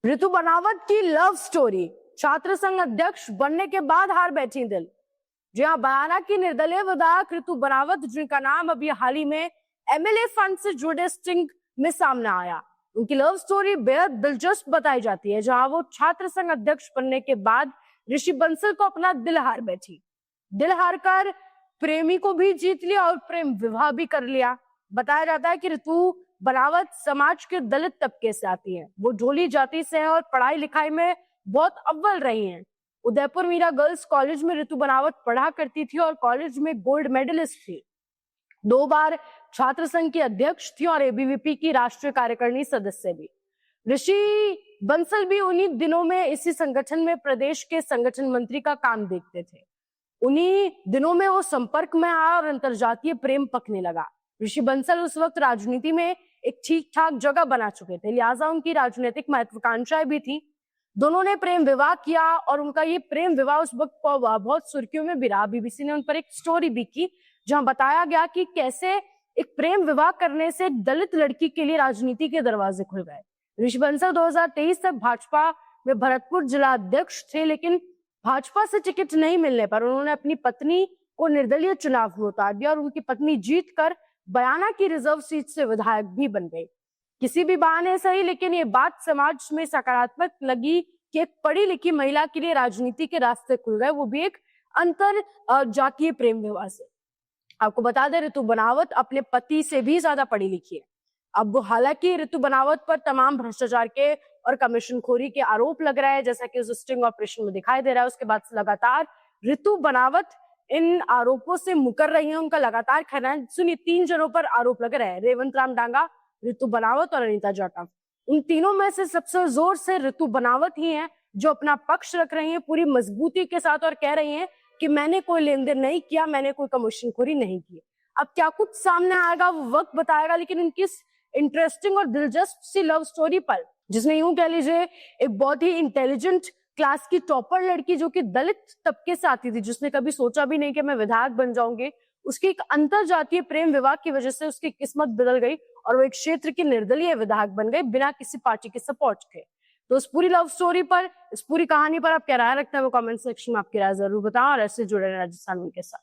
ऋतु बनावत की love story, छात्र संघ अध्यक्ष बनने के बाद हार बैठी दिल। जी हाँ, बयाना की निर्दलीय विधायक ऋतु बनावत, जिनका नाम अभी हाल ही में एमएलए फंड से जुड़े स्टिंग में सामने आया, उनकी लव स्टोरी बेहद दिलचस्प बताई जाती है, जहां वो छात्र संघ अध्यक्ष बनने के बाद ऋषि बंसल को अपना दिल हार बैठी। दिल हार कर प्रेमी को भी जीत लिया और प्रेम विवाह भी कर लिया। बताया जाता है कि ऋतु बनावत समाज के दलित तबके से आती है। वो ढोली जाति से है और पढ़ाई लिखाई में बहुत अव्वल रही हैं। उदयपुर मीरा गर्ल्स कॉलेज में ऋतु बनावत पढ़ा करती थी और कॉलेज में गोल्ड मेडलिस्ट थी। 2 बार छात्र संघ की अध्यक्ष थी और एबीवीपी की राष्ट्रीय कार्यकारिणी सदस्य भी। ऋषि बंसल भी उन्हीं दिनों में इसी संगठन में प्रदेश के संगठन मंत्री का काम देखते थे। उन्हीं दिनों में वो संपर्क में आया और अंतरजातीय प्रेम पकने लगा। ऋषि बंसल उस वक्त राजनीति में एक ठीक ठाक जगह बना चुके थे, लिहाजा उनकी राजनीतिक महत्वाकांक्षाएं भी थी। दोनों ने प्रेम विवाह किया और उनका ये प्रेम विवाह उस वक्त बहुत सुर्खियों में भी रहा। बीबीसी ने उन पर एक स्टोरी भी की, जहां बताया गया कि कैसे एक प्रेम विवाह करने से एक दलित लड़की के लिए राजनीति के दरवाजे खुल गए। ऋषि बंसल 2023 तक भाजपा में भरतपुर जिला अध्यक्ष थे, लेकिन भाजपा से टिकट नहीं मिलने पर उन्होंने अपनी पत्नी को निर्दलीय चुनाव में उतार दिया और उनकी पत्नी जीतकर बयाना की रिजर्व सीट से विधायक भी बन गई। किसी भी बहाने सही, लेकिन ये बात समाज में सकारात्मक लगी कि एक पढ़ी लिखी महिला के लिए राजनीति के रास्ते खुल गए, वो भी एक अंतर जातीय प्रेम विवाह से। आपको बता दें, ऋतु बनावत अपने पति से भी ज्यादा पढ़ी लिखी है। अब हालांकि ऋतु बनावत पर तमाम भ्रष्टाचार के और कमीशनखोरी के आरोप लग रहे हैं, जैसा कि उस स्टिंग ऑपरेशन में दिखाई दे रहा है। उसके बाद लगातार ऋतु बनावत इन आरोपों से मुकर रही है। उनका लगातार खनन, सुनिए, 3 जनों पर आरोप लग रहे हैं, रेवंत राम डांगा, ऋतु बनावत और अनीता जाटव। उन तीनों में से सबसे जोर से ऋतु बनावत ही है जो अपना पक्ष रख रही है पूरी मजबूती के साथ और कह रही है कि मैंने कोई लेन देन नहीं किया, मैंने कोई कमीशनखोरी नहीं की। अब क्या कुछ सामने आएगा वो वक्त बताएगा, लेकिन उनकी इंटरेस्टिंग और दिलचस्प सी लव स्टोरी पर, जिसमें यूं कह लीजिए एक बहुत ही इंटेलिजेंट क्लास की टॉपर लड़की जो कि दलित तबके से आती थी, जिसने कभी सोचा भी नहीं कि मैं विधायक बन जाऊंगी, उसकी एक अंतर जातीय प्रेम विवाह की वजह से उसकी किस्मत बदल गई और वो एक क्षेत्र की निर्दलीय विधायक बन गई बिना किसी पार्टी के सपोर्ट के। तो इस पूरी लव स्टोरी पर, इस पूरी कहानी पर आप क्या राय रखते हैं वो कमेंट सेक्शन में आपकी राय जरूर बताएं और ऐसे जुड़े रहें राजस्थान के साथ।